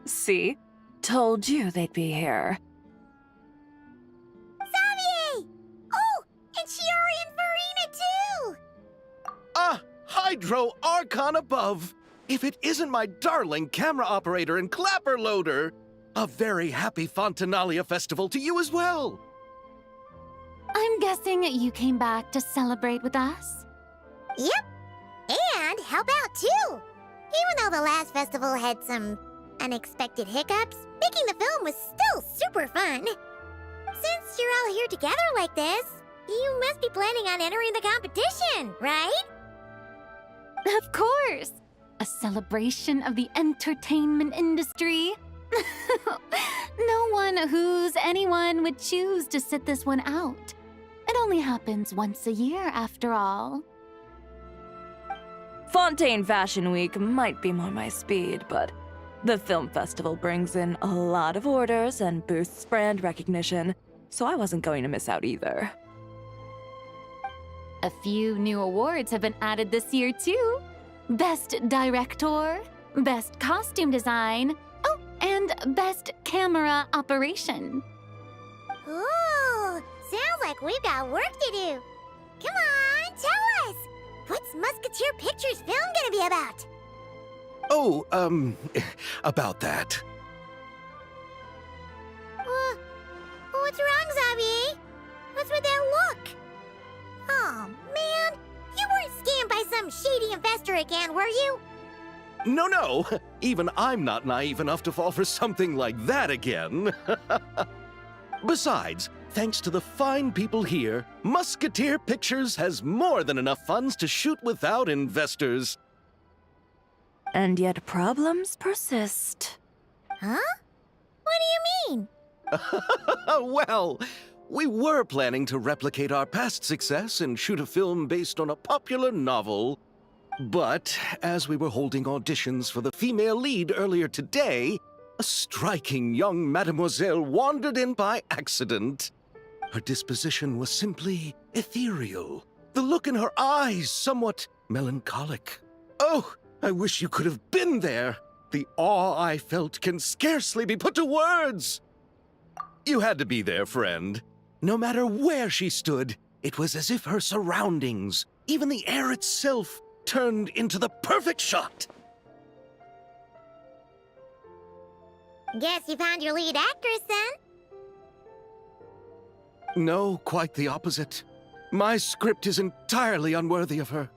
See? Told you they'd be here. Xavier! Oh, and Shiori and Farina too! Ah, Hydro Archon above! If it isn't my darling camera operator and clapper loader! A very happy Fontanalia festival to you as well! I'm guessing you came back to celebrate with us? Yep, and help out too! Even though the last festival had some unexpected hiccups, making the film was still super fun. Since you're all here together like this, you must be planning on entering the competition, right? Of course! A celebration of the entertainment industry. No one who's anyone would choose to sit this one out. It only happens once a year, after all. Fontaine Fashion Week might be more my speed, but the film festival brings in a lot of orders and boosts brand recognition, so I wasn't going to miss out either. A few new awards have been added this year, too. Best Director, Best Costume Design, oh, and Best Camera Operation. Ooh, sounds like we've got work to do. Come on, tell us! What's Musketeer Pictures film gonna be about? Oh, about that. What's wrong, Xavier? What's with that look? Oh, man. You weren't scammed by some shady investor again, were you? No. Even I'm not naive enough to fall for something like that again. Besides, thanks to the fine people here, Musketeer Pictures has more than enough funds to shoot without investors. And yet problems persist. Huh? What do you mean? Well, we were planning to replicate our past success and shoot a film based on a popular novel. But as we were holding auditions for the female lead earlier today, a striking young mademoiselle wandered in by accident. Her disposition was simply ethereal. The look in her eyes somewhat melancholic. Oh, I wish you could have been there. The awe I felt can scarcely be put to words. You had to be there, friend. No matter where she stood, it was as if her surroundings, even the air itself, turned into the perfect shot. Guess you found your lead actress, then? No, quite the opposite. My script is entirely unworthy of her.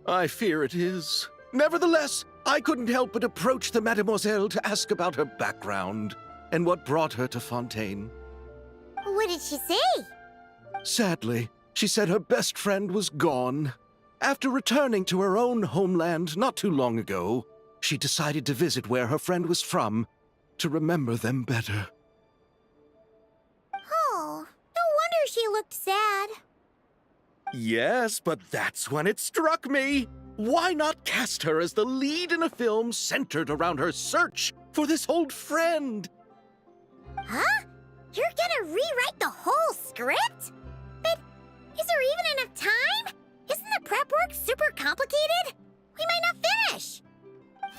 I fear it is. Nevertheless, I couldn't help but approach the mademoiselle to ask about her background and what brought her to Fontaine. What did she say? Sadly, she said her best friend was gone. After returning to her own homeland not too long ago, she decided to visit where her friend was from to remember them better. Oh, no wonder she looked sad. Yes, but that's when it struck me. Why not cast her as the lead in a film centered around her search for this old friend? Huh? You're gonna rewrite the whole script? But is there even enough time? Isn't the prep work super complicated? We might not finish.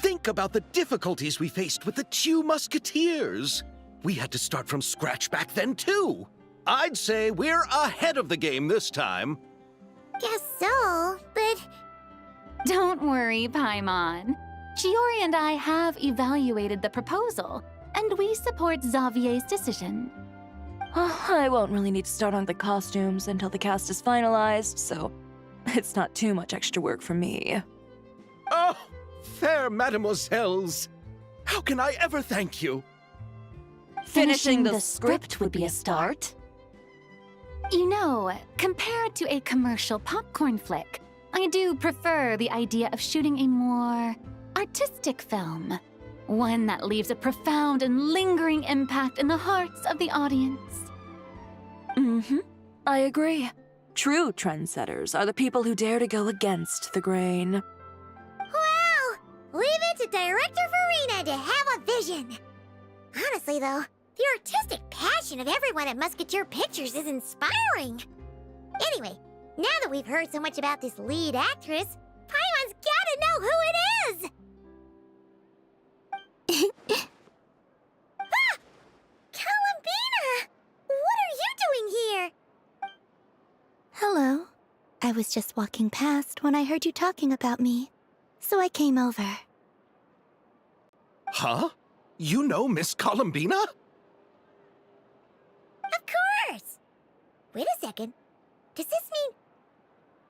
Think about the difficulties we faced with the two Musketeers. We had to start from scratch back then, too. I'd say we're ahead of the game this time. Guess so, but... Don't worry, Paimon. Shiori and I have evaluated the proposal, and we support Xavier's decision. I won't really need to start on the costumes until the cast is finalized, so it's not too much extra work for me. Oh, fair mademoiselles. How can I ever thank you? Finishing the script would be a start. You know, compared to a commercial popcorn flick, I do prefer the idea of shooting a more artistic film. One that leaves a profound and lingering impact in the hearts of the audience. I agree. True trendsetters are the people who dare to go against the grain. Well, leave it to Director Farina to have a vision. Honestly, though, the artistic passion of everyone at Musketeer Pictures is inspiring. Anyway, now that we've heard so much about this lead actress, Paimon's gotta know who it is! I was just walking past when I heard you talking about me, so I came over. Huh? You know Miss Columbina? Of course! Wait a second. Does this mean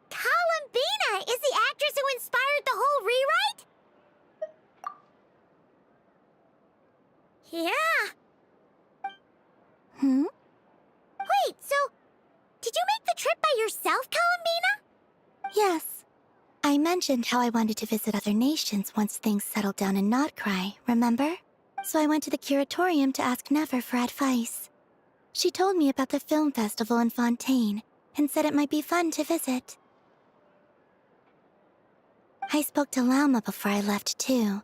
Columbina is the actress who inspired the whole rewrite? Yeah. Wait, so did you make the trip by yourself, Columbina? Yes. I mentioned how I wanted to visit other nations once things settled down in Notcry, remember? So I went to the curatorium to ask Never for advice. She told me about the film festival in Fontaine and said it might be fun to visit. I spoke to Lauma before I left too,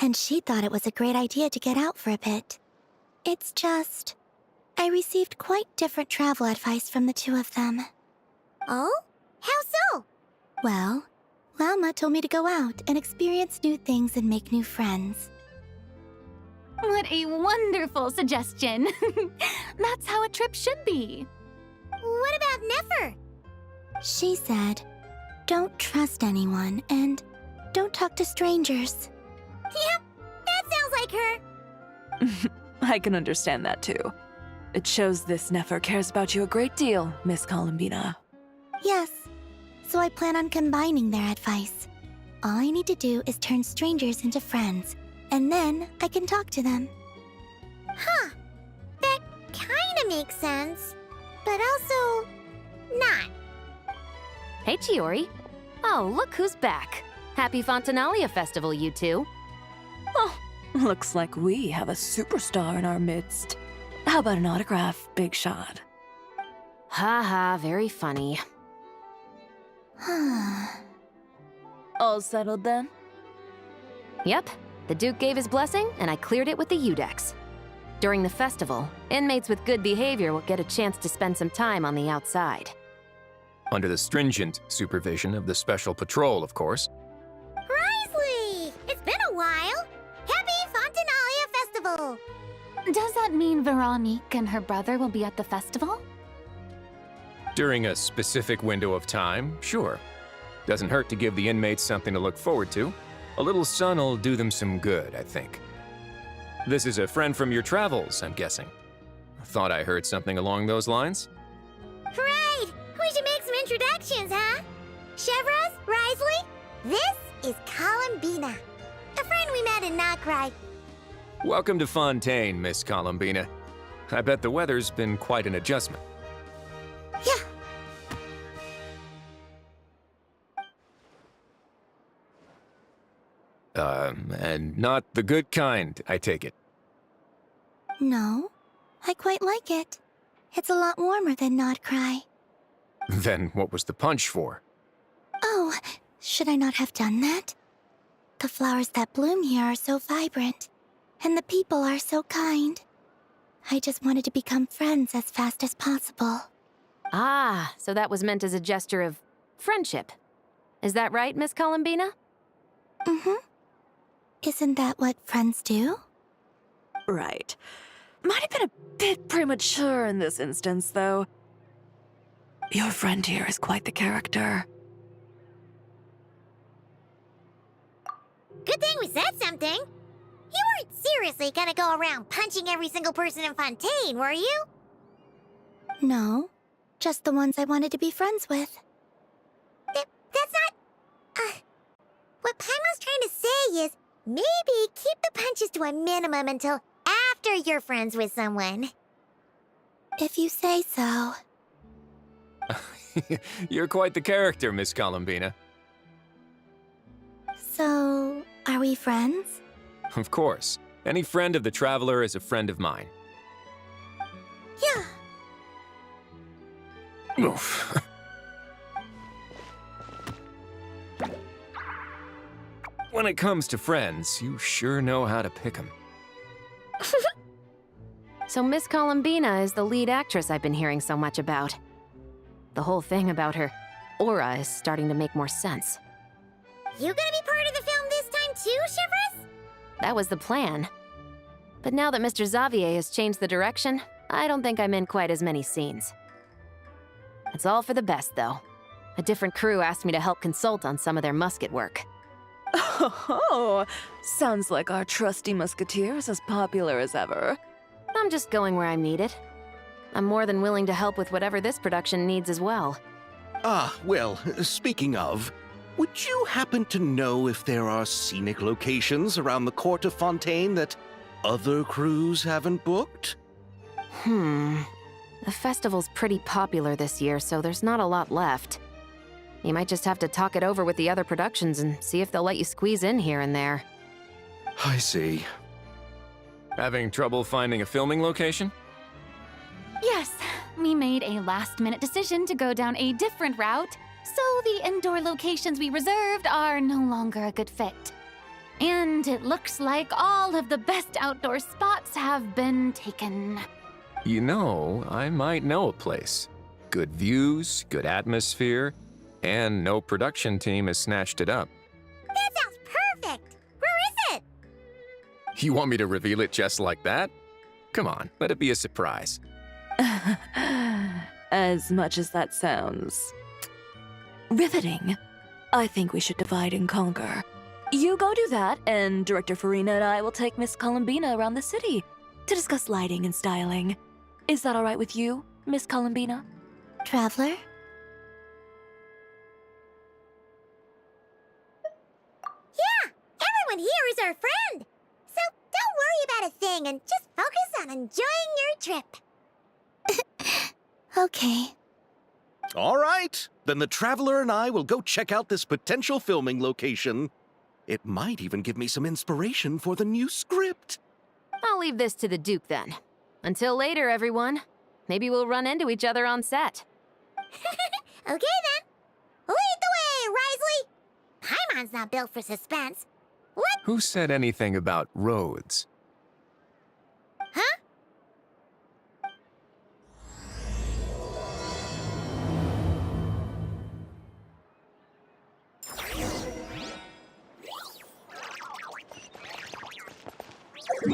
and she thought it was a great idea to get out for a bit. It's just, I received quite different travel advice from the two of them. Oh? How so? Well, Lauma told me to go out and experience new things and make new friends. What a wonderful suggestion. That's how a trip should be. What about Nefer? She said, don't trust anyone and don't talk to strangers. Yep, that sounds like her. I can understand that too. It shows this Nefer cares about you a great deal, Miss Columbina. Yes, so I plan on combining their advice. All I need to do is turn strangers into friends, and then I can talk to them. Huh, that kinda makes sense, but also not. Hey, Chiori. Oh, look who's back. Happy Fontanalia Festival, you two. Oh, looks like we have a superstar in our midst. How about an autograph, Big Shot? Ha ha, very funny. All settled then? Yep, the Duke gave his blessing, and I cleared it with the Udex. During the festival, inmates with good behavior will get a chance to spend some time on the outside. Under the stringent supervision of the Special Patrol, of course. Risley! It's been a while! Happy Fontanalia Festival! Does that mean Veronique and her brother will be at the festival? During a specific window of time, sure. Doesn't hurt to give the inmates something to look forward to. A little sun'll do them some good, I think. This is a friend from your travels, I'm guessing. Thought I heard something along those lines? Right! We should make some introductions, huh? Chevros, Risley, this is Columbina, a friend we met in Notcry. Welcome to Fontaine, Miss Columbina. I bet the weather's been quite an adjustment. Yeah. And not the good kind, I take it. No, I quite like it. It's a lot warmer than Notcry. Then what was the punch for? Oh, should I not have done that? The flowers that bloom here are so vibrant, and the people are so kind. I just wanted to become friends as fast as possible. Ah, so that was meant as a gesture of friendship. Is that right, Miss Columbina? Mm-hmm. Isn't that what friends do? Right. Might have been a bit premature in this instance, though. Your friend here is quite the character. Good thing we said something. You weren't seriously gonna go around punching every single person in Fontaine, were you? No, just the ones I wanted to be friends with. That's not... what Paimon's trying to say is, maybe keep the punches to a minimum until after you're friends with someone. If you say so. You're quite the character, Miss Columbina. So, are we friends? Of course. Any friend of the Traveler is a friend of mine. Yeah. Oof. When it comes to friends, you sure know how to pick 'em. So Miss Columbina is the lead actress I've been hearing so much about. The whole thing about her aura is starting to make more sense. You gonna be part of the film this time too, Chevros? That was the plan. But now that Mr. Xavier has changed the direction, I don't think I'm in quite as many scenes. It's all for the best, though. A different crew asked me to help consult on some of their musket work. Oh, sounds like our trusty musketeer is as popular as ever. I'm just going where I'm needed. I'm more than willing to help with whatever this production needs as well. Ah, well, speaking of, would you happen to know if there are scenic locations around the Court of Fontaine that other crews haven't booked? The festival's pretty popular this year, so there's not a lot left. You might just have to talk it over with the other productions and see if they'll let you squeeze in here and there. I see. Having trouble finding a filming location? Yes, we made a last-minute decision to go down a different route, so the indoor locations we reserved are no longer a good fit. And it looks like all of the best outdoor spots have been taken. You know, I might know a place. Good views, good atmosphere, and no production team has snatched it up. That sounds perfect! Where is it? You want me to reveal it just like that? Come on, let it be a surprise. As much as that sounds riveting, I think we should divide and conquer. You go do that, and Director Farina and I will take Miss Columbina around the city to discuss lighting and styling. Is that all right with you, Miss Columbina? Traveler? Yeah! Everyone here is our friend! So don't worry about a thing and just focus on enjoying your trip. Okay. All right, then the Traveler and I will go check out this potential filming location. It might even give me some inspiration for the new script. I'll leave this to the Duke then. Until later, everyone. Maybe we'll run into each other on set. Okay then. Lead the way, Risley! Paimon's not built for suspense. What? Who said anything about roads? Huh? No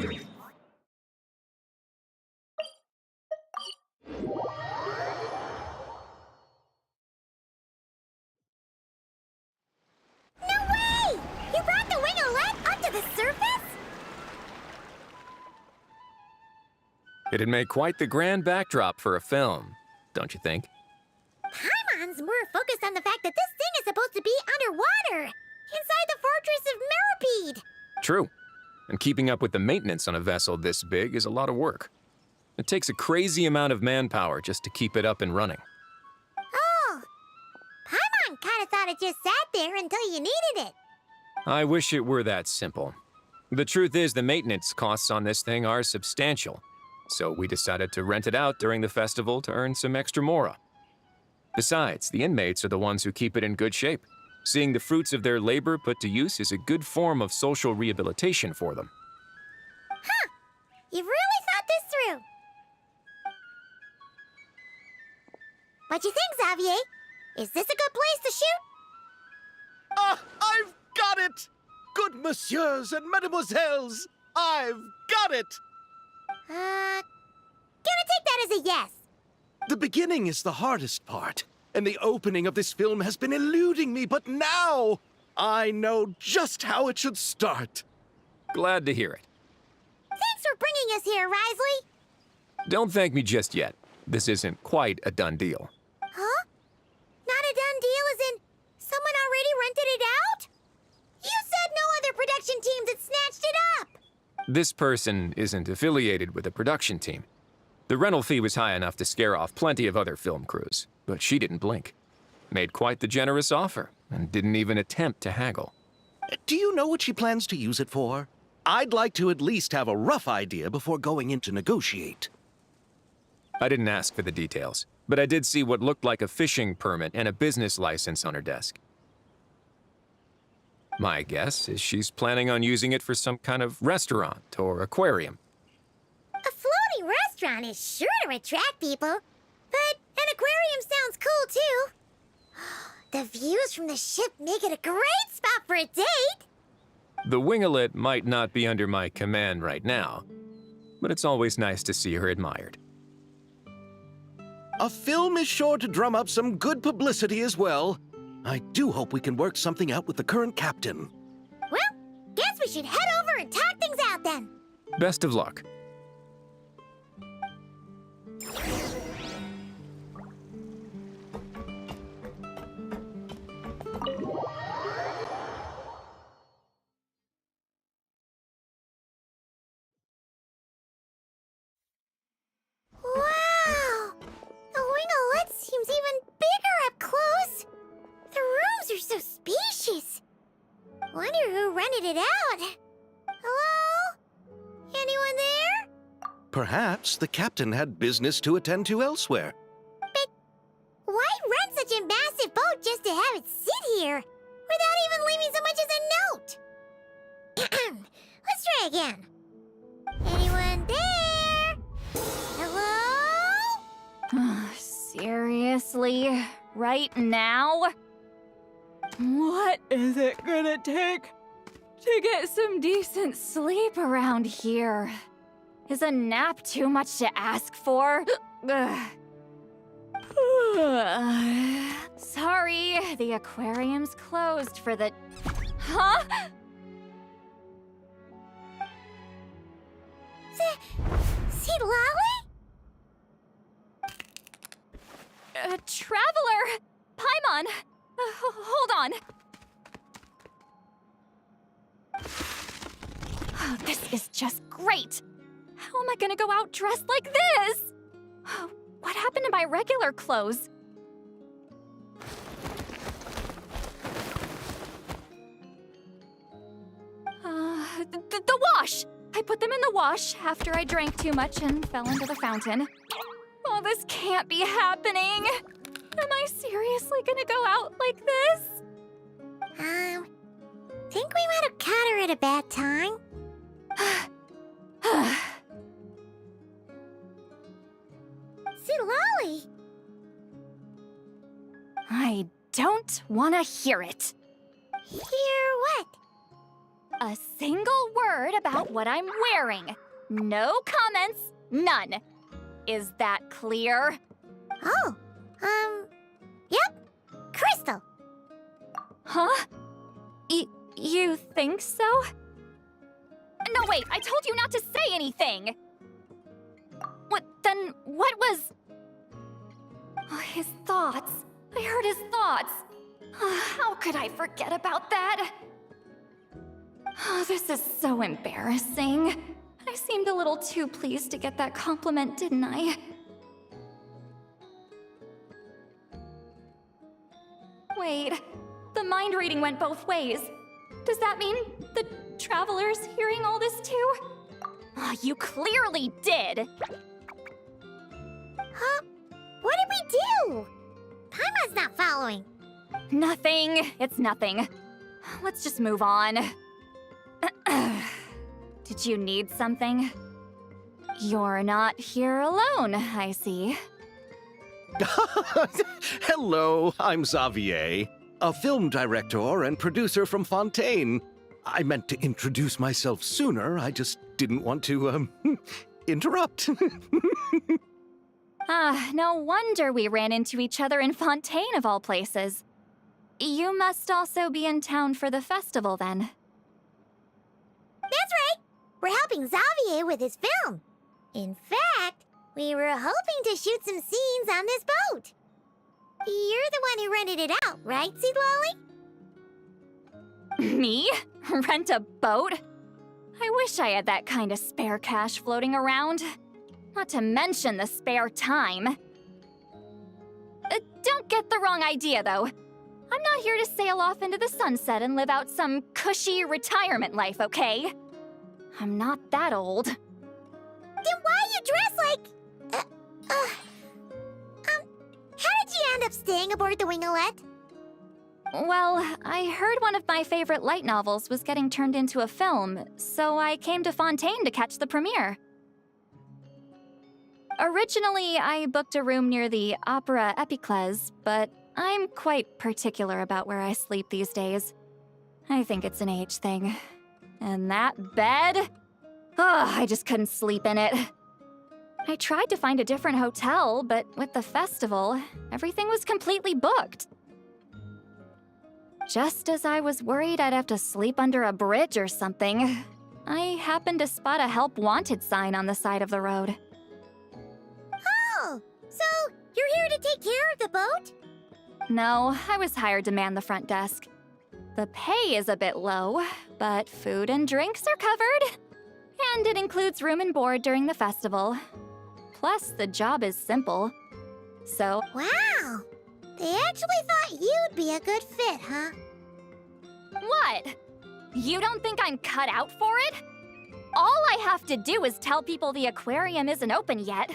way! You brought the winglet up to the surface? It'd make quite the grand backdrop for a film, don't you think? Paimon's more focused on the fact that this thing is supposed to be underwater, inside the fortress of Meripede. True. And keeping up with the maintenance on a vessel this big is a lot of work. It takes a crazy amount of manpower just to keep it up and running. Oh, Paimon kind of thought it just sat there until you needed it. I wish it were that simple. The truth is the maintenance costs on this thing are substantial, so we decided to rent it out during the festival to earn some extra mora. Besides, the inmates are the ones who keep it in good shape. Seeing the fruits of their labor put to use is a good form of social rehabilitation for them. Huh, you've really thought this through. What you think, Xavier? Is this a good place to shoot? Ah, I've got it! Good messieurs and mesdemoiselles, I've got it! Gonna take that as a yes. The beginning is the hardest part, and the opening of this film has been eluding me, but now I know just how it should start. Glad to hear it. Thanks for bringing us here, Risley. Don't thank me just yet. This isn't quite a done deal. Huh? Not a done deal as in someone already rented it out? You said no other production teams had snatched it up. This person isn't affiliated with a production team. The rental fee was high enough to scare off plenty of other film crews, but she didn't blink. Made quite the generous offer, and didn't even attempt to haggle. Do you know what she plans to use it for? I'd like to at least have a rough idea before going in to negotiate. I didn't ask for the details, but I did see what looked like a fishing permit and a business license on her desk. My guess is she's planning on using it for some kind of restaurant or aquarium. A floating restaurant is sure to attract people, but an aquarium sounds cool too. The views from the ship make it a great spot for a date. The winglet might not be under my command right now, but it's always nice to see her admired. A film is sure to drum up some good publicity as well. I do hope we can work something out with the current captain. Well, guess we should head over and talk things out then. Best of luck. Wow! The winglet seems even bigger up close. The rooms are so spacious. Wonder who rented it out. Hello? Anyone there? Perhaps the captain had business to attend to elsewhere. Why rent such a massive boat just to have it sit here without even leaving so much as a note? Let's try again. Anyone there? Hello? Seriously? Right now? What is it gonna take to get some decent sleep around here? Is a nap too much to ask for? Sorry, the aquarium's closed for the... Huh? See Lolly? Traveler! Paimon! Hold on. Oh, this is just great! How am I gonna go out dressed like this? What happened to my regular clothes? The wash! I put them in the wash after I drank too much and fell into the fountain. Oh, this can't be happening! Am I seriously gonna go out like this? Think we might have caught her at a bad time. See Lolly? I don't want to hear it. Hear what? A single word about what I'm wearing. No comments, none. Is that clear? Oh, yep. Crystal. Huh? You think so? No, wait, I told you not to say anything! What was... Oh, his thoughts. I heard his thoughts. How could I forget about that? Oh, this is so embarrassing. I seemed a little too pleased to get that compliment, didn't I? Wait, the mind reading went both ways. Does that mean the Traveler's hearing all this too? Oh, you clearly did! Huh? What did we do? Paimon's not following. Nothing. It's nothing. Let's just move on. Did you need something? You're not here alone, I see. Hello, I'm Xavier, a film director and producer from Fontaine. I meant to introduce myself sooner, I just didn't want to, interrupt. No wonder we ran into each other in Fontaine of all places. You must also be in town for the festival, then. That's right. We're helping Xavier with his film. In fact, we were hoping to shoot some scenes on this boat. You're the one who rented it out, right, Seed Lolly? Me? Rent a boat? I wish I had that kind of spare cash floating around. Not to mention the spare time. Don't get the wrong idea, though. I'm not here to sail off into the sunset and live out some cushy retirement life, okay? I'm not that old. Then why you dress like... how did you end up staying aboard the Winglet? Well, I heard one of my favorite light novels was getting turned into a film, so I came to Fontaine to catch the premiere. Originally, I booked a room near the Opera Epiclese, but I'm quite particular about where I sleep these days. I think it's an age thing. And that bed? Oh, I just couldn't sleep in it. I tried to find a different hotel, but with the festival, everything was completely booked. Just as I was worried I'd have to sleep under a bridge or something, I happened to spot a help wanted sign on the side of the road. Oh, so you're here to take care of the boat? No, I was hired to man the front desk. The pay is a bit low, but food and drinks are covered. And it includes room and board during the festival. Plus, the job is simple. So, Wow, they actually thought you'd be a good fit, huh? what? You don't think I'm cut out for it? All I have to do is tell people the aquarium isn't open yet.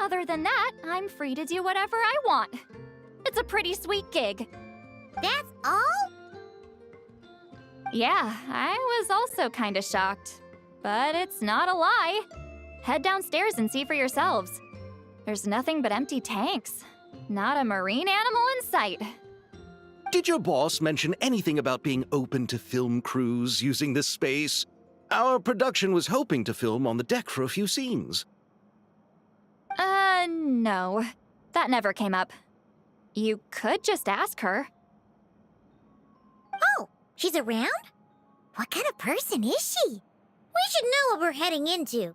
Other than that, I'm free to do whatever I want. It's a pretty sweet gig. That's all? Yeah, I was also kinda shocked. But it's not a lie. Head downstairs and see for yourselves. There's nothing but empty tanks. Not a marine animal in sight. Did your boss mention anything about being open to film crews using this space? Our production was hoping to film on the deck for a few scenes. No. That never came up. You could just ask her. Oh, she's around? What kind of person is she? We should know what we're heading into.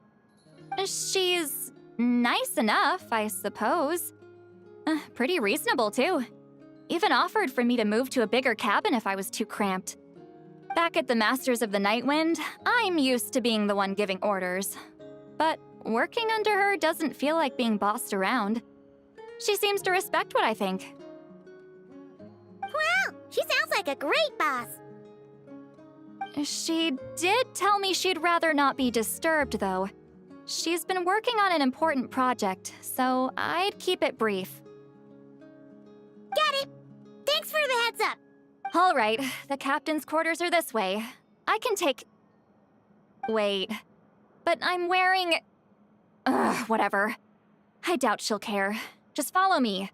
She's nice enough, I suppose. Pretty reasonable, too. Even offered for me to move to a bigger cabin if I was too cramped. Back at the Masters of the Nightwind, I'm used to being the one giving orders. But working under her doesn't feel like being bossed around. She seems to respect what I think. Wow, she sounds like a great boss. She did tell me she'd rather not be disturbed, though. She's been working on an important project, so I'd keep it brief. Got it. Thanks for the heads up. All right, the captain's quarters are this way. I can take... Wait. But I'm wearing... Ugh, whatever. I doubt she'll care. Just follow me.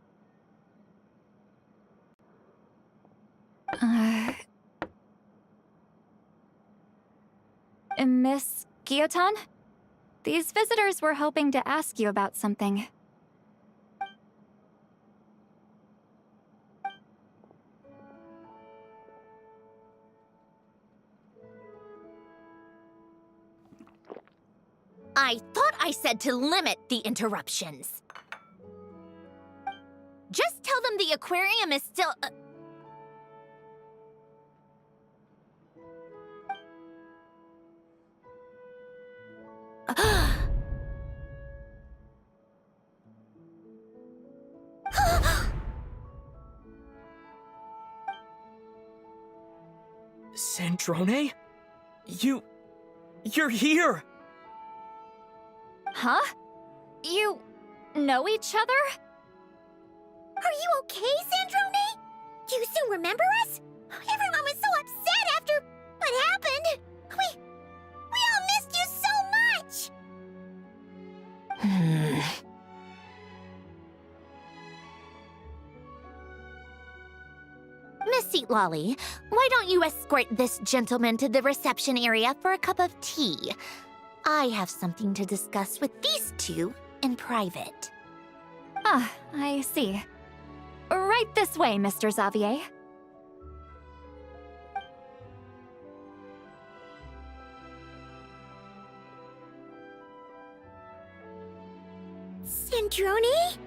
Miss Guillotin? These visitors were hoping to ask you about something. I thought I said to limit the interruptions. Just tell them the aquarium is still... Sandrone? You're here! Huh? You know each other? Are you okay, Sandrone? Do you still remember us? Everyone was so upset after what happened. We all missed you so much. Miss Seat Lolly, why don't you escort this gentleman to the reception area for a cup of tea? I have something to discuss with these two in private. Ah, I see. Right this way, Mr. Xavier. Sandrone?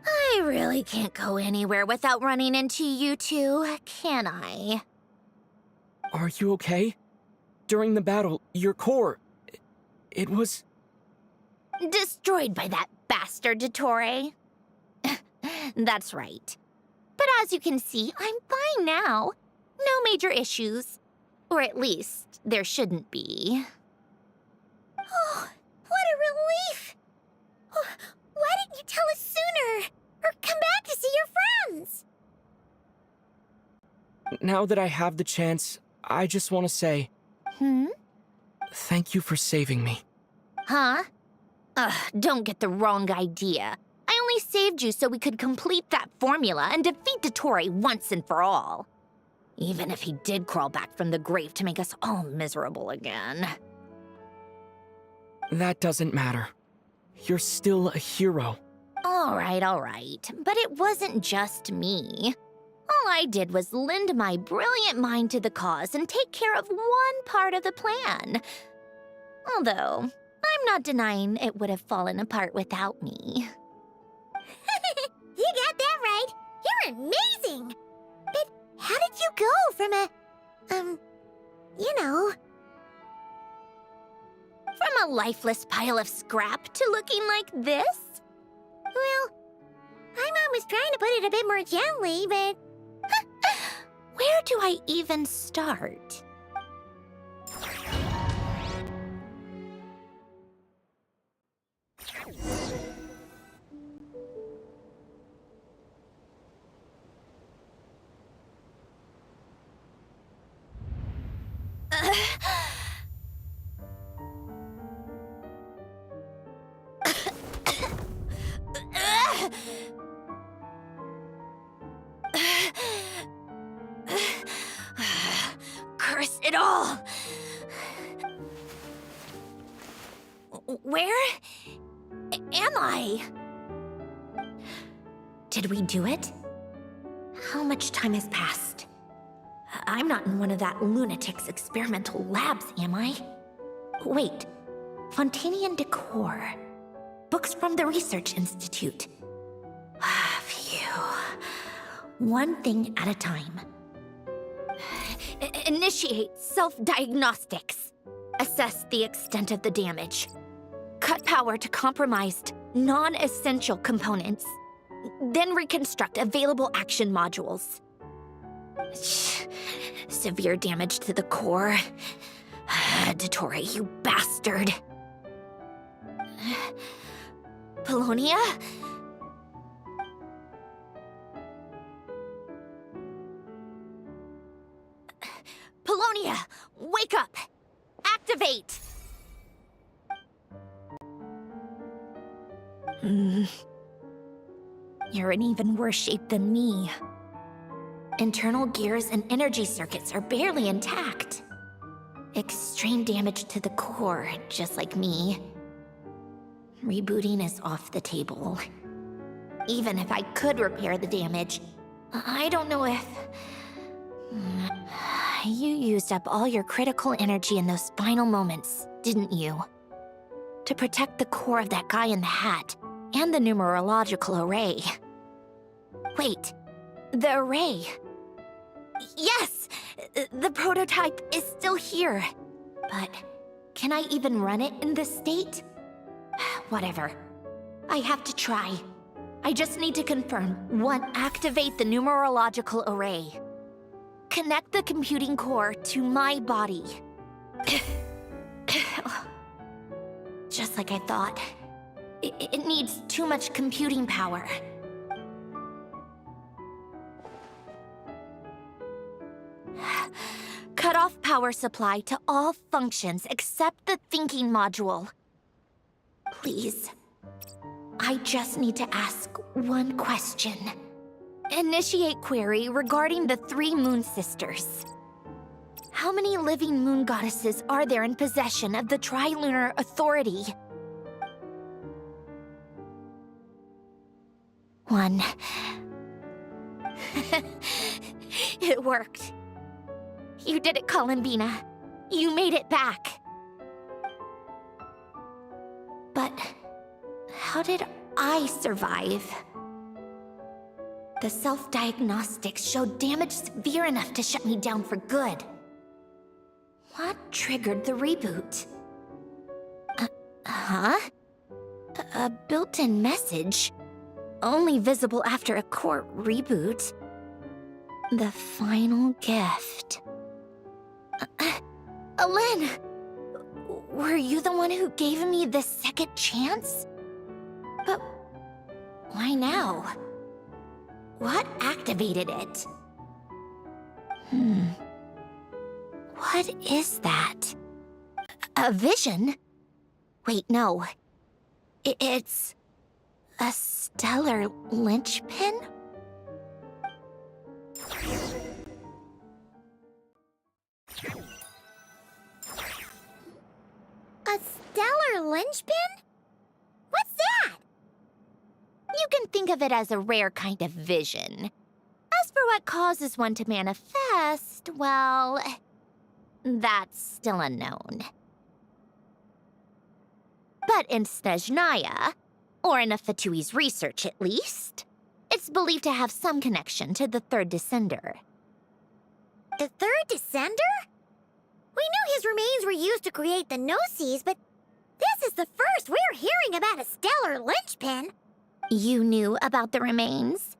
I really can't go anywhere without running into you two, can I? Are you okay? During the battle, your core... it was... Destroyed by that bastard Dottore. That's right. But as you can see, I'm fine now. No major issues. Or at least, there shouldn't be. Oh, what a relief! Oh, why didn't you tell us sooner? Or come back to see your friends? Now that I have the chance, I just want to say... Thank you for saving me. Huh? Ugh, don't get the wrong idea. I only saved you so we could complete that formula and defeat Dottore once and for all. Even if he did crawl back from the grave to make us all miserable again. That doesn't matter. You're still a hero. All right. But it wasn't just me. All I did was lend my brilliant mind to the cause and take care of one part of the plan. Although, I'm not denying it would have fallen apart without me. You got that right. You're amazing. But how did you go from From a lifeless pile of scrap to looking like this? Well, I'm always trying to put it a bit more gently, but... Where do I even start? Curse it all! Where am I? Did we do it? How much time has passed? I'm not in one of that lunatic's experimental labs, am I? Wait, Fontanian decor. Books from the Research Institute. Phew. One thing at a time. Initiate self-diagnostics. Assess the extent of the damage. Cut power to compromised, non-essential components. Then reconstruct available action modules. Severe damage to the core. Dottore, you bastard. Polonia? Polonia, wake up! Activate! You're in even worse shape than me. Internal gears and energy circuits are barely intact. Extreme damage to the core, just like me. Rebooting is off the table. Even if I could repair the damage, I don't know if... You used up all your critical energy in those final moments, didn't you? To protect the core of that guy in the hat, and the numerological array. Wait, the array. Yes! The prototype is still here. But can I even run it in this state? Whatever. I have to try. I just need to confirm. 1, activate the numerological array. Connect the computing core to my body. Just like I thought. It needs too much computing power. Cut off power supply to all functions except the thinking module. Please. I just need to ask one question. Initiate query regarding the 3 moon sisters. How many living moon goddesses are there in possession of the Trilunar Authority? 1. It worked. You did it, Columbina. You made it back. But how did I survive? The self-diagnostics showed damage severe enough to shut me down for good. What triggered the reboot? A built-in message? Only visible after a core reboot. The final gift. Alain! Were you the one who gave me this second chance? But why now? What activated it? What is that? A vision? Wait, no. It's... a stellar linchpin? A A stellar linchpin? What's that? You can think of it as a rare kind of vision. As for what causes one to manifest, well, that's still unknown. But in Snezhnaya, or in Afatui's research at least, it's believed to have some connection to the third descender. The third descender? We knew his remains were used to create the Gnosis, but this is the first we're hearing about a stellar linchpin. You knew about the remains?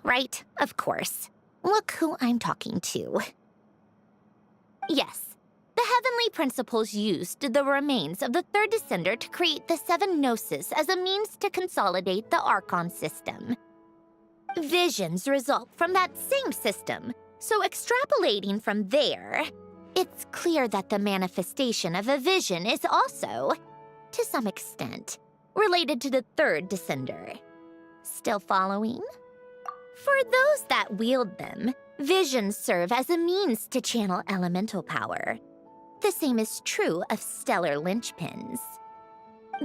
Right, of course. Look who I'm talking to. Yes, the heavenly principles used the remains of the third descender to create the 7 Gnosis as a means to consolidate the Archon system. Visions result from that same system, so extrapolating from there, it's clear that the manifestation of a vision is also, to some extent, related to the third descender. Still following? For those that wield them, visions serve as a means to channel elemental power. The same is true of stellar linchpins.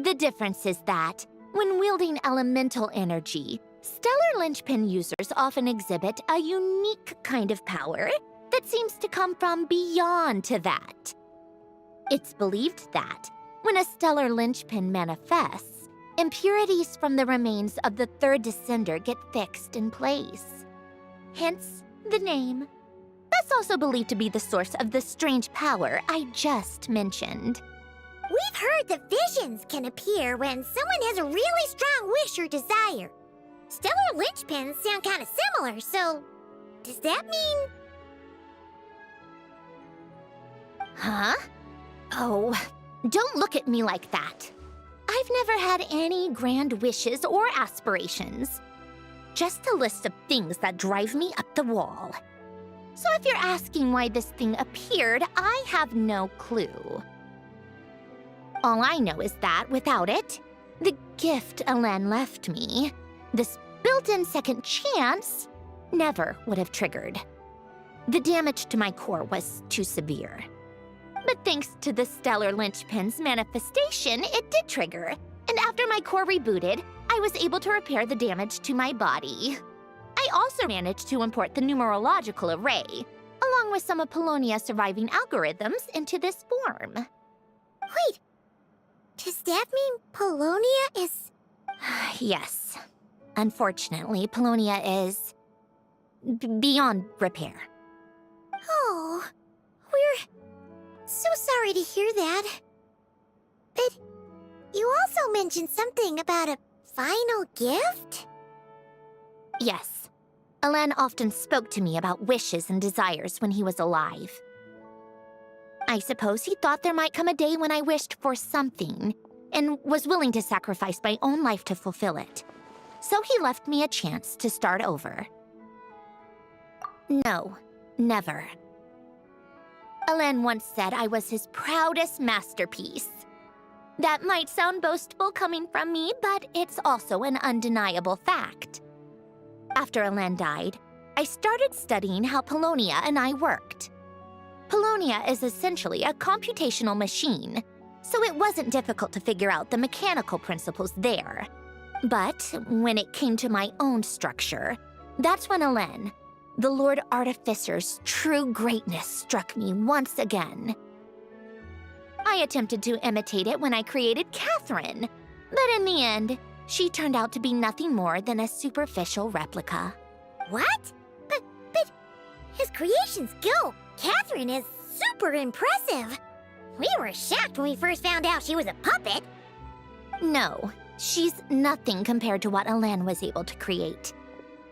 The difference is that, when wielding elemental energy, stellar linchpin users often exhibit a unique kind of power that seems to come from beyond to that. It's believed that, when a stellar linchpin manifests, impurities from the remains of the third descender get fixed in place. Hence, the name. That's also believed to be the source of the strange power I just mentioned. We've heard that visions can appear when someone has a really strong wish or desire. Stellar linchpins sound kind of similar, so does that mean... Huh? Oh, don't look at me like that. I've never had any grand wishes or aspirations. Just a list of things that drive me up the wall. So if you're asking why this thing appeared, I have no clue. All I know is that without it, the gift Alain left me, this built-in second chance, never would have triggered. The damage to my core was too severe. But thanks to the stellar linchpin's manifestation, it did trigger. And after my core rebooted, I was able to repair the damage to my body. I also managed to import the numerological array, along with some of Polonia's surviving algorithms, into this form. Wait, does that mean Polonia is... Yes. Unfortunately, Polonia is... beyond repair. Oh, we're so sorry to hear that. But you also mentioned something about a final gift? Yes. Alain often spoke to me about wishes and desires when he was alive. I suppose he thought there might come a day when I wished for something, and was willing to sacrifice my own life to fulfill it. So he left me a chance to start over. No, never. Alain once said I was his proudest masterpiece. That might sound boastful coming from me, but it's also an undeniable fact. After Alain died, I started studying how Polonia and I worked. Polonia is essentially a computational machine, so it wasn't difficult to figure out the mechanical principles there. But when it came to my own structure, that's when Alain, the Lord Artificer's true greatness, struck me once again. I attempted to imitate it when I created Catherine, but in the end, she turned out to be nothing more than a superficial replica. What? But his creation skill, Catherine, is super impressive. We were shocked when we first found out she was a puppet. No, she's nothing compared to what Alain was able to create.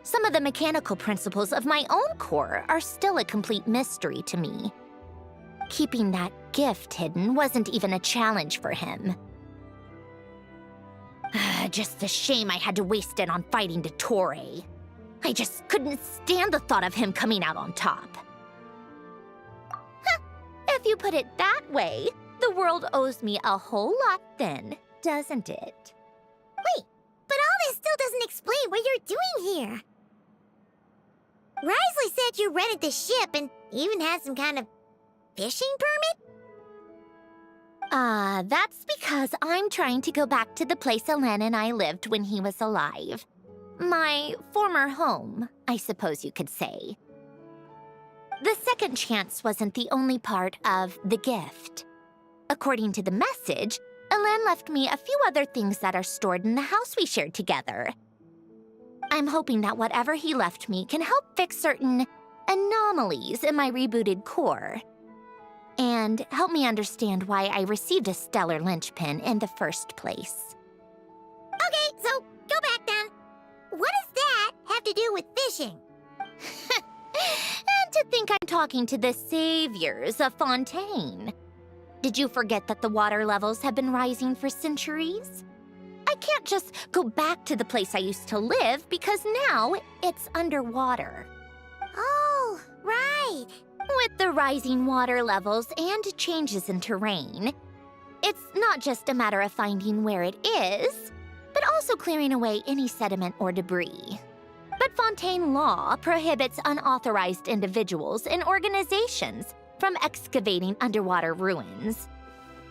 Some of the mechanical principles of my own core are still a complete mystery to me. Keeping that gift hidden wasn't even a challenge for him. Just a shame I had to waste it on fighting Dottore. I just couldn't stand the thought of him coming out on top. If you put it that way, the world owes me a whole lot then, doesn't it? Wait, but all this still doesn't explain what you're doing here. Risley said you rented the ship and even had some kind of fishing permit? That's because I'm trying to go back to the place Alain and I lived when he was alive. My former home, I suppose you could say. The second chance wasn't the only part of the gift. According to the message, Alain left me a few other things that are stored in the house we shared together. I'm hoping that whatever he left me can help fix certain anomalies in my rebooted core. And help me understand why I received a stellar linchpin in the first place. Okay, so go back then. What does that have to do with fishing? And to think I'm talking to the saviors of Fontaine. Did you forget that the water levels have been rising for centuries? I can't just go back to the place I used to live because now it's underwater. Oh, right. With the rising water levels and changes in terrain, it's not just a matter of finding where it is, but also clearing away any sediment or debris. But Fontaine law prohibits unauthorized individuals and organizations from excavating underwater ruins.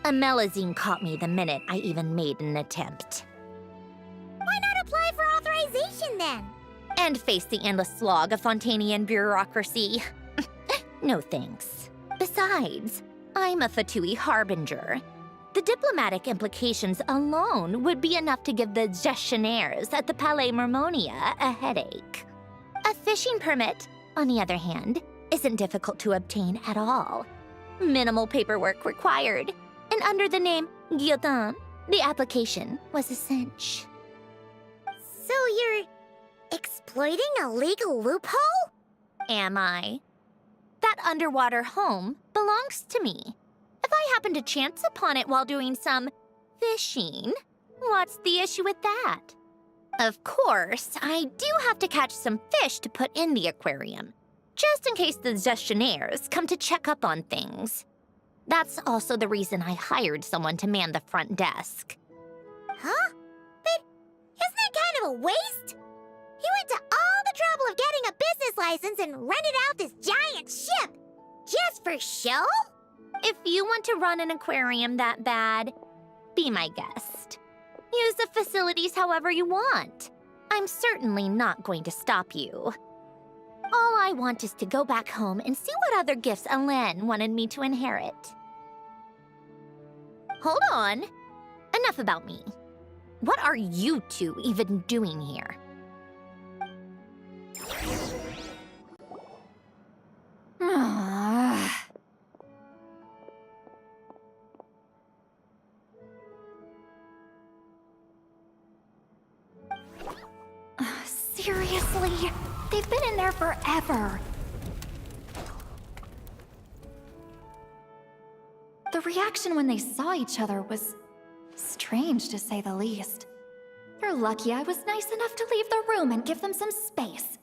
A Melazine caught me the minute I even made an attempt. Why not apply for authorization then? And face the endless slog of Fontainian bureaucracy. No thanks. Besides, I'm a Fatui harbinger. The diplomatic implications alone would be enough to give the gestionnaires at the Palais Mermonia a headache. A fishing permit, on the other hand, isn't difficult to obtain at all. Minimal paperwork required, and under the name Guillotin, the application was a cinch. So you're exploiting a legal loophole? Am I? That underwater home belongs to me. If I happen to chance upon it while doing some fishing, what's the issue with that? Of course, I do have to catch some fish to put in the aquarium, just in case the gestionnaires come to check up on things. That's also the reason I hired someone to man the front desk. Huh? But isn't that kind of a waste? He went to all the trouble of getting a business license and rented out this giant ship. Just for show? If you want to run an aquarium that bad, be my guest. Use the facilities however you want. I'm certainly not going to stop you. All I want is to go back home and see what other gifts Alain wanted me to inherit. Hold on. Enough about me. What are you two even doing here? Seriously? They've been in there forever. The reaction when they saw each other was strange, to say the least. They're lucky I was nice enough to leave the room and give them some space.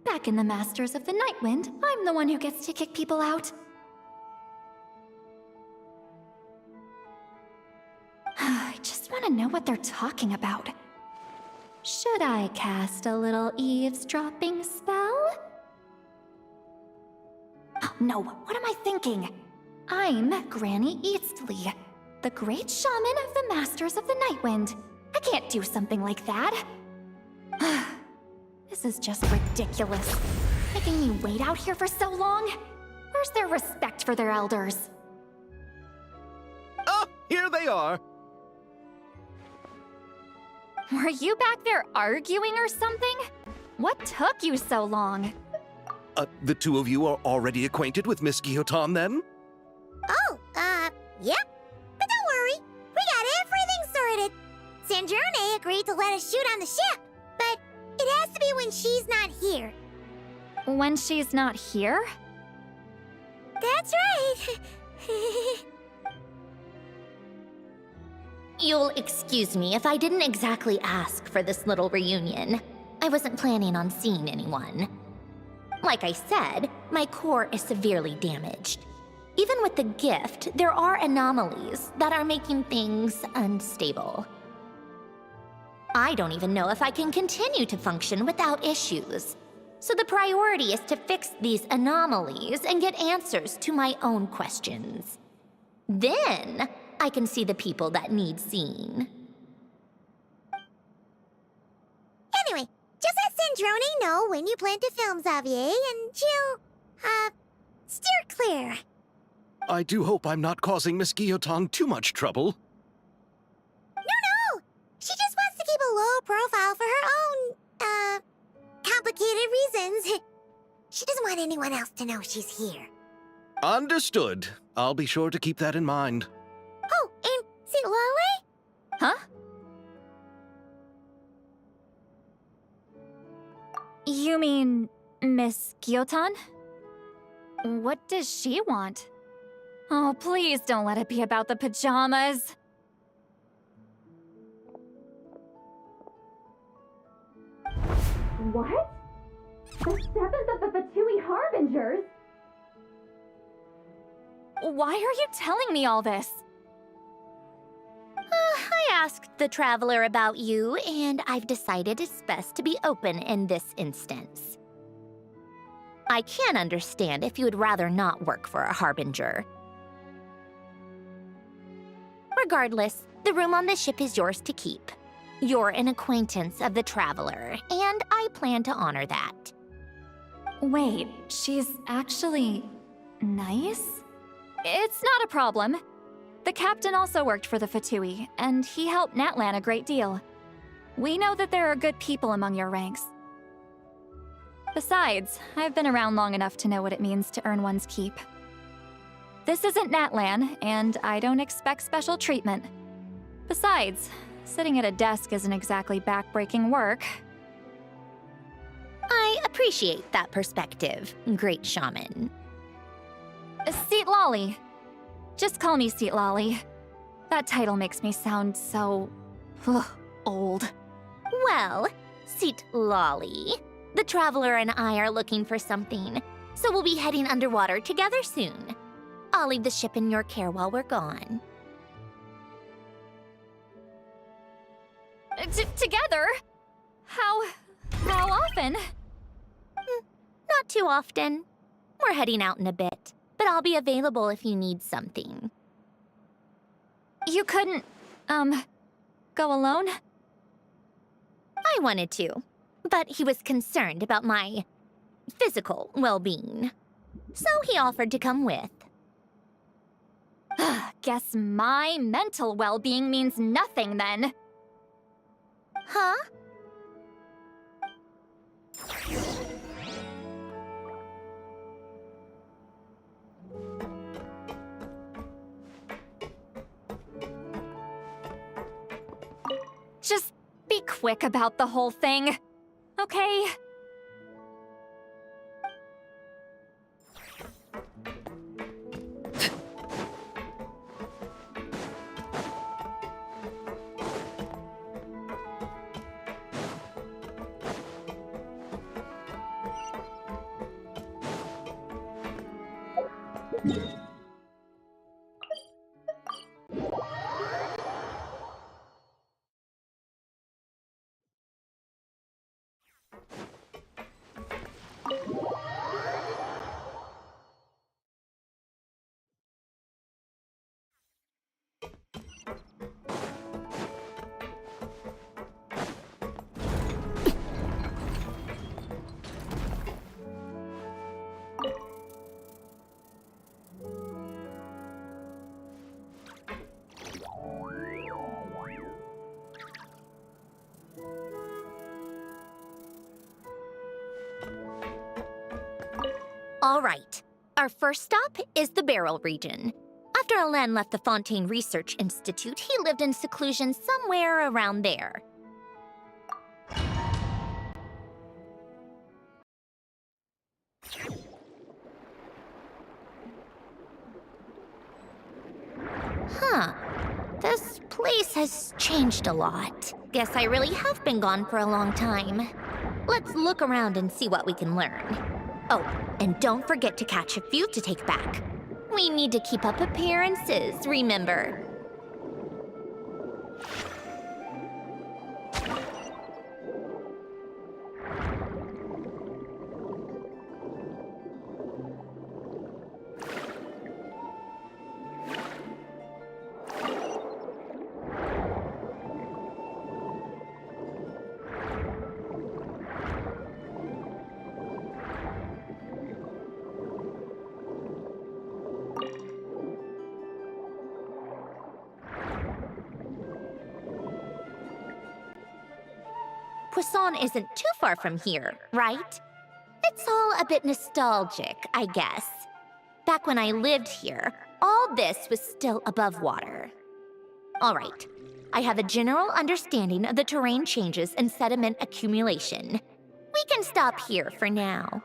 Back in the Masters of the Nightwind, I'm the one who gets to kick people out. I just want to know what they're talking about. Should I cast a little eavesdropping spell? Oh, no, what am I thinking? I'm Granny Eastley, the great shaman of the Masters of the Nightwind. I can't do something like that. This is just ridiculous. Making me wait out here for so long? Where's their respect for their elders? Oh, here they are. Were you back there arguing or something? What took you so long? The two of you are already acquainted with Miss Guillotin, then? Oh, yep. But don't worry, we got everything sorted. Sandrone agreed to let us shoot on the ship, but it has to be when she's not here. When she's not here? That's right. You'll excuse me if I didn't exactly ask for this little reunion. I wasn't planning on seeing anyone. Like I said, my core is severely damaged. Even with the gift, there are anomalies that are making things unstable. I don't even know if I can continue to function without issues. So the priority is to fix these anomalies and get answers to my own questions. Then, I can see the people that need seeing. Anyway, just let Sandrone know when you plan to film Xavier, and she'll, steer clear. I do hope I'm not causing Miss Guillotin too much trouble. No! She just wants to keep a low profile for her own, complicated reasons. She doesn't want anyone else to know she's here. Understood. I'll be sure to keep that in mind. Oh, and see Lale? Huh? You mean Miss Guillotin? What does she want? Oh, please don't let it be about the pajamas. What? The 7th of the Fatui Harbingers? Why are you telling me all this? I asked the Traveler about you, and I've decided it's best to be open in this instance. I can understand if you would rather not work for a Harbinger. Regardless, the room on the ship is yours to keep. You're an acquaintance of the Traveler, and I plan to honor that. Wait, she's actually nice? It's not a problem. The captain also worked for the Fatui, and he helped Natlan a great deal. We know that there are good people among your ranks. Besides, I've been around long enough to know what it means to earn one's keep. This isn't Natlan, and I don't expect special treatment. Besides, sitting at a desk isn't exactly back-breaking work. I appreciate that perspective, great shaman. Seat Lolly. Just call me Seat Lolly. That title makes me sound so... old. Well, Seat Lolly, the Traveler and I are looking for something, so we'll be heading underwater together soon. I'll leave the ship in your care while we're gone. Together? How often? Not too often. We're heading out in a bit, but I'll be available if you need something. You couldn't, go alone? I wanted to, but he was concerned about my physical well-being, so he offered to come with. Guess my mental well-being means nothing then. Huh? Just be quick about the whole thing, okay? All right. Our first stop is the Beryl region. After Alain left the Fontaine Research Institute, he lived in seclusion somewhere around there. Huh. This place has changed a lot. Guess I really have been gone for a long time. Let's look around and see what we can learn. Oh, and don't forget to catch a few to take back. We need to keep up appearances, remember? Poisson isn't too far from here, right? It's all a bit nostalgic, I guess. Back when I lived here, all this was still above water. All right, I have a general understanding of the terrain changes and sediment accumulation. We can stop here for now.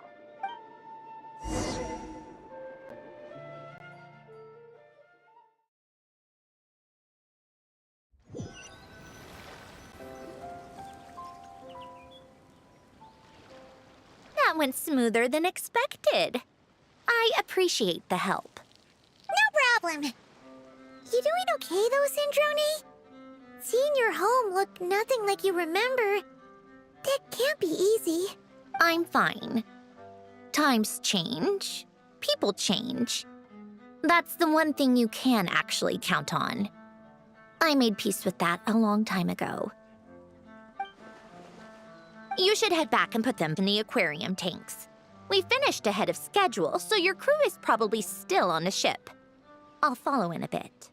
That went smoother than expected. I appreciate the help. No problem. You doing okay though, Sandrone? Seeing your home look nothing like you remember, that can't be easy. I'm fine. Times change. People change. That's the one thing you can actually count on. I made peace with that a long time ago. You should head back and put them in the aquarium tanks. We finished ahead of schedule, so your crew is probably still on the ship. I'll follow in a bit.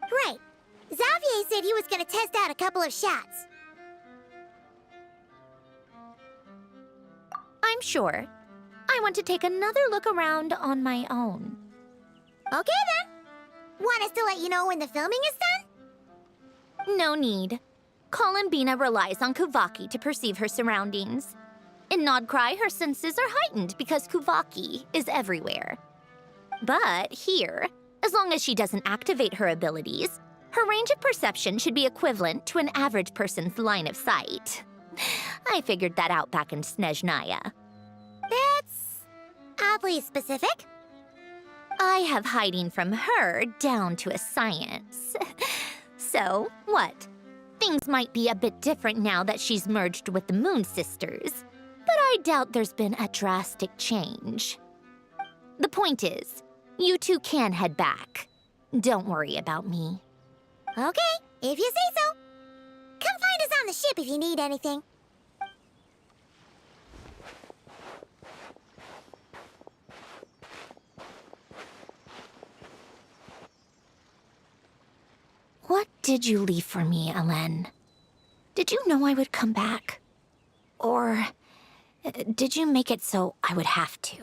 Right. Xavier said he was gonna test out a couple of shots. I'm sure. I want to take another look around on my own. Okay then. Want us to let you know when the filming is done? No need. Columbina relies on Kuvaki to perceive her surroundings. In Nodcry, her senses are heightened because Kuvaki is everywhere. But here, as long as she doesn't activate her abilities, her range of perception should be equivalent to an average person's line of sight. I figured that out back in Snezhnaya. That's oddly specific. I have hiding from her down to a science. So, what? Things might be a bit different now that she's merged with the Moon Sisters, but I doubt there's been a drastic change. The point is, you two can head back. Don't worry about me. Okay, if you say so. Come find us on the ship if you need anything. What did you leave for me, Alain? Did you know I would come back? Or did you make it so I would have to?